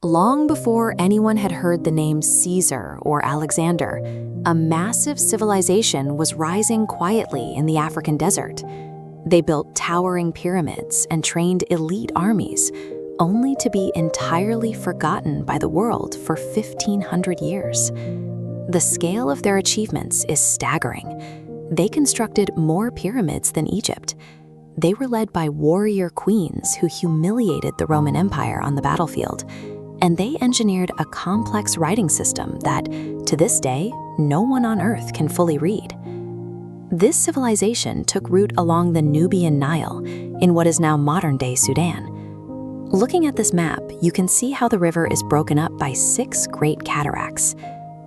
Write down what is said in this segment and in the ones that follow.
Long before anyone had heard the names Caesar or Alexander, a massive civilization was rising quietly in the African desert. They built towering pyramids and trained elite armies, only to be entirely forgotten by the world for 1,500 years. The scale of their achievements is staggering. They constructed more pyramids than Egypt. They were led by warrior queens who humiliated the Roman Empire on the battlefield, and they engineered a complex writing system that, to this day, no one on Earth can fully read. This civilization took root along the Nubian Nile in what is now modern-day Sudan. Looking at this map, you can see how the river is broken up by 6 great cataracts.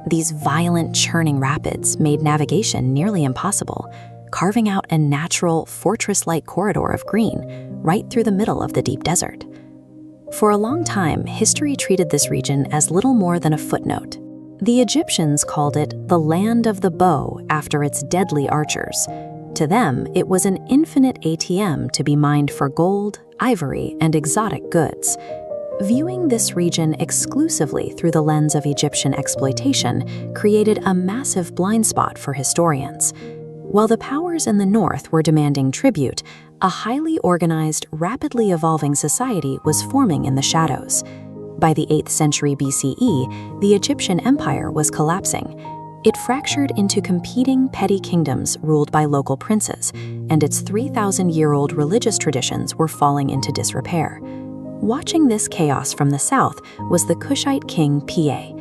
These violent, churning rapids made navigation nearly impossible, carving out a natural, fortress-like corridor of green right through the middle of the deep desert. For a long time, history treated this region as little more than a footnote. The Egyptians called it the land of the bow after its deadly archers. To them, it was an infinite ATM to be mined for gold, ivory, and exotic goods. Viewing this region exclusively through the lens of Egyptian exploitation created a massive blind spot for historians. While the powers in the north were demanding tribute, a highly organized, rapidly evolving society was forming in the shadows. By the 8th century BCE, the Egyptian empire was collapsing. It fractured into competing petty kingdoms ruled by local princes, and its 3,000-year-old religious traditions were falling into disrepair. Watching this chaos from the south was the Kushite king Meroë.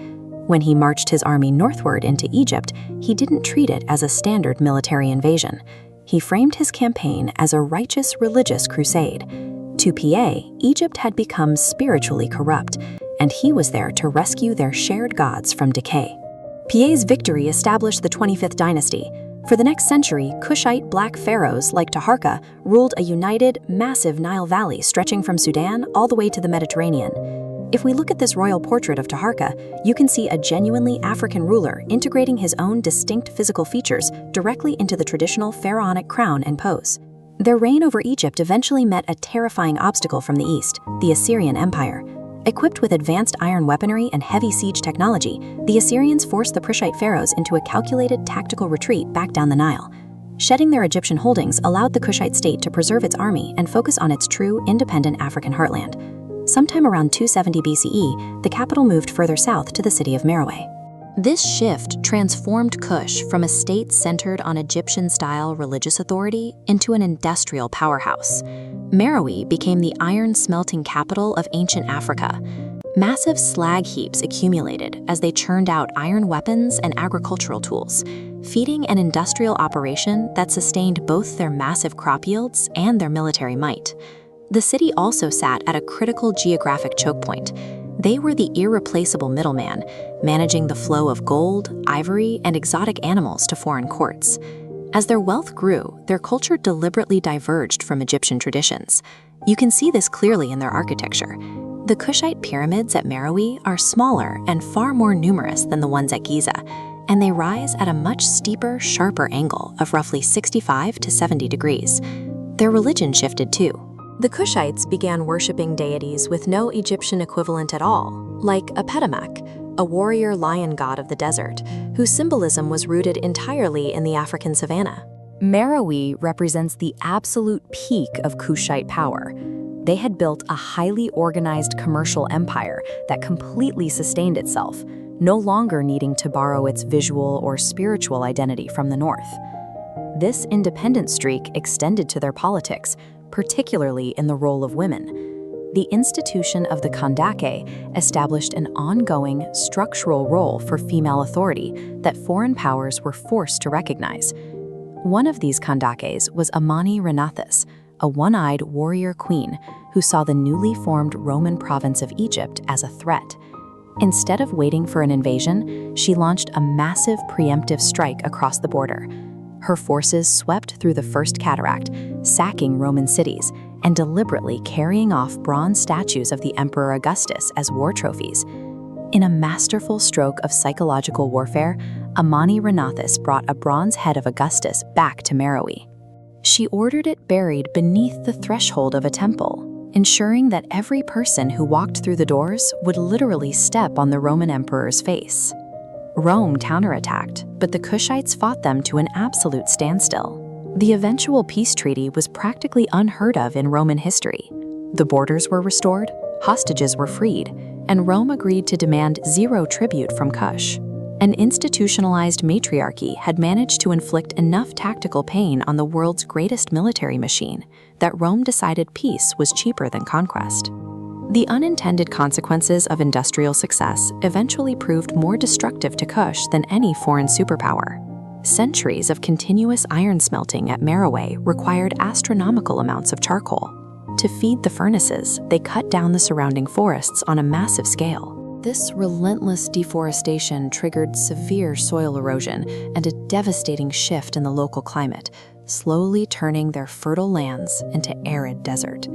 When he marched his army northward into Egypt, he didn't treat it as a standard military invasion. He framed his campaign as a righteous religious crusade. To Meroë, Egypt had become spiritually corrupt, and he was there to rescue their shared gods from decay. Meroë's victory established the 25th dynasty. For the next century, Kushite Black Pharaohs like Taharqa ruled a united, massive Nile Valley stretching from Sudan all the way to the Mediterranean. If we look at this royal portrait of Taharqa, you can see a genuinely African ruler integrating his own distinct physical features directly into the traditional pharaonic crown and pose. Their reign over Egypt eventually met a terrifying obstacle from the east, the Assyrian Empire. Equipped with advanced iron weaponry and heavy siege technology, the Assyrians forced the Kushite pharaohs into a calculated tactical retreat back down the Nile. Shedding their Egyptian holdings allowed the Kushite state to preserve its army and focus on its true, independent African heartland. Sometime around 270 BCE, the capital moved further south to the city of Meroë. This shift transformed Kush from a state centered on Egyptian-style religious authority into an industrial powerhouse. Meroë became the iron-smelting capital of ancient Africa. Massive slag heaps accumulated as they churned out iron weapons and agricultural tools, feeding an industrial operation that sustained both their massive crop yields and their military might. The city also sat at a critical geographic choke point. They were the irreplaceable middleman, managing the flow of gold, ivory, and exotic animals to foreign courts. As their wealth grew, their culture deliberately diverged from Egyptian traditions. You can see this clearly in their architecture. The Kushite pyramids at Meroë are smaller and far more numerous than the ones at Giza, and they rise at a much steeper, sharper angle of roughly 65 to 70 degrees. Their religion shifted too. The Kushites began worshipping deities with no Egyptian equivalent at all, like Apetamak, a warrior lion god of the desert, whose symbolism was rooted entirely in the African savanna. Meroë represents the absolute peak of Kushite power. They had built a highly organized commercial empire that completely sustained itself, no longer needing to borrow its visual or spiritual identity from the north. This independent streak extended to their politics, particularly in the role of women. The institution of the Kandake established an ongoing, structural role for female authority that foreign powers were forced to recognize. One of these Kandakes was Amani Renathus, a one-eyed warrior queen who saw the newly formed Roman province of Egypt as a threat. Instead of waiting for an invasion, she launched a massive preemptive strike across the border. Her forces swept through the First Cataract, sacking Roman cities, and deliberately carrying off bronze statues of the Emperor Augustus as war trophies. In a masterful stroke of psychological warfare, Amani Renathus brought a bronze head of Augustus back to Meroë. She ordered it buried beneath the threshold of a temple, ensuring that every person who walked through the doors would literally step on the Roman emperor's face. Rome counterattacked, but the Kushites fought them to an absolute standstill. The eventual peace treaty was practically unheard of in Roman history. The borders were restored, hostages were freed, and Rome agreed to demand zero tribute from Kush. An institutionalized matriarchy had managed to inflict enough tactical pain on the world's greatest military machine that Rome decided peace was cheaper than conquest. The unintended consequences of industrial success eventually proved more destructive to Kush than any foreign superpower. Centuries of continuous iron smelting at Meroë required astronomical amounts of charcoal. To feed the furnaces, they cut down the surrounding forests on a massive scale. This relentless deforestation triggered severe soil erosion and a devastating shift in the local climate, slowly turning their fertile lands into arid desert.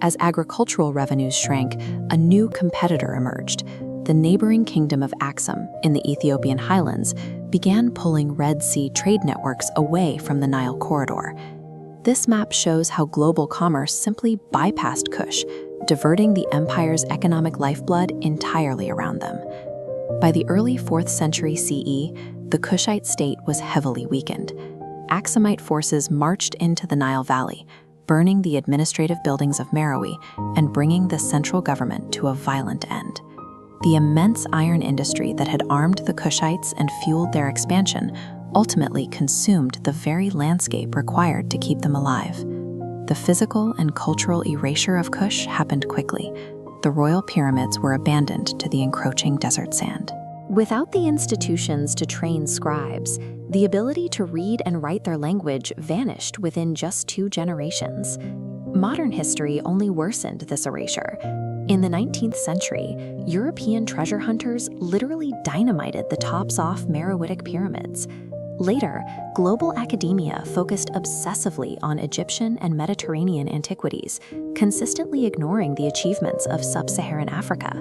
As agricultural revenues shrank, a new competitor emerged. The neighboring kingdom of Axum in the Ethiopian highlands began pulling Red Sea trade networks away from the Nile corridor. This map shows how global commerce simply bypassed Kush, diverting the empire's economic lifeblood entirely around them. By the early 4th century CE, the Kushite state was heavily weakened. Axumite forces marched into the Nile Valley, burning the administrative buildings of Meroë and bringing the central government to a violent end. The immense iron industry that had armed the Kushites and fueled their expansion ultimately consumed the very landscape required to keep them alive. The physical and cultural erasure of Kush happened quickly. The royal pyramids were abandoned to the encroaching desert sand. Without the institutions to train scribes, the ability to read and write their language vanished within just 2 generations. Modern history only worsened this erasure. In the 19th century, European treasure hunters literally dynamited the tops off Meroitic pyramids. Later, global academia focused obsessively on Egyptian and Mediterranean antiquities, consistently ignoring the achievements of sub-Saharan Africa.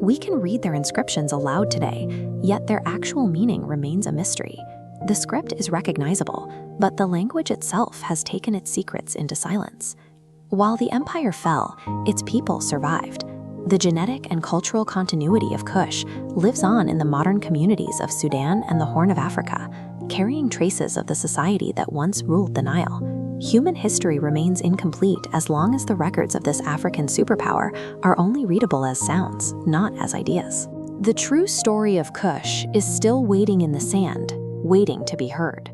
We can read their inscriptions aloud today, yet their actual meaning remains a mystery. The script is recognizable, but the language itself has taken its secrets into silence. While the empire fell, its people survived. The genetic and cultural continuity of Kush lives on in the modern communities of Sudan and the Horn of Africa, carrying traces of the society that once ruled the Nile. Human history remains incomplete as long as the records of this African superpower are only readable as sounds, not as ideas. The true story of Kush is still waiting in the sand, waiting to be heard.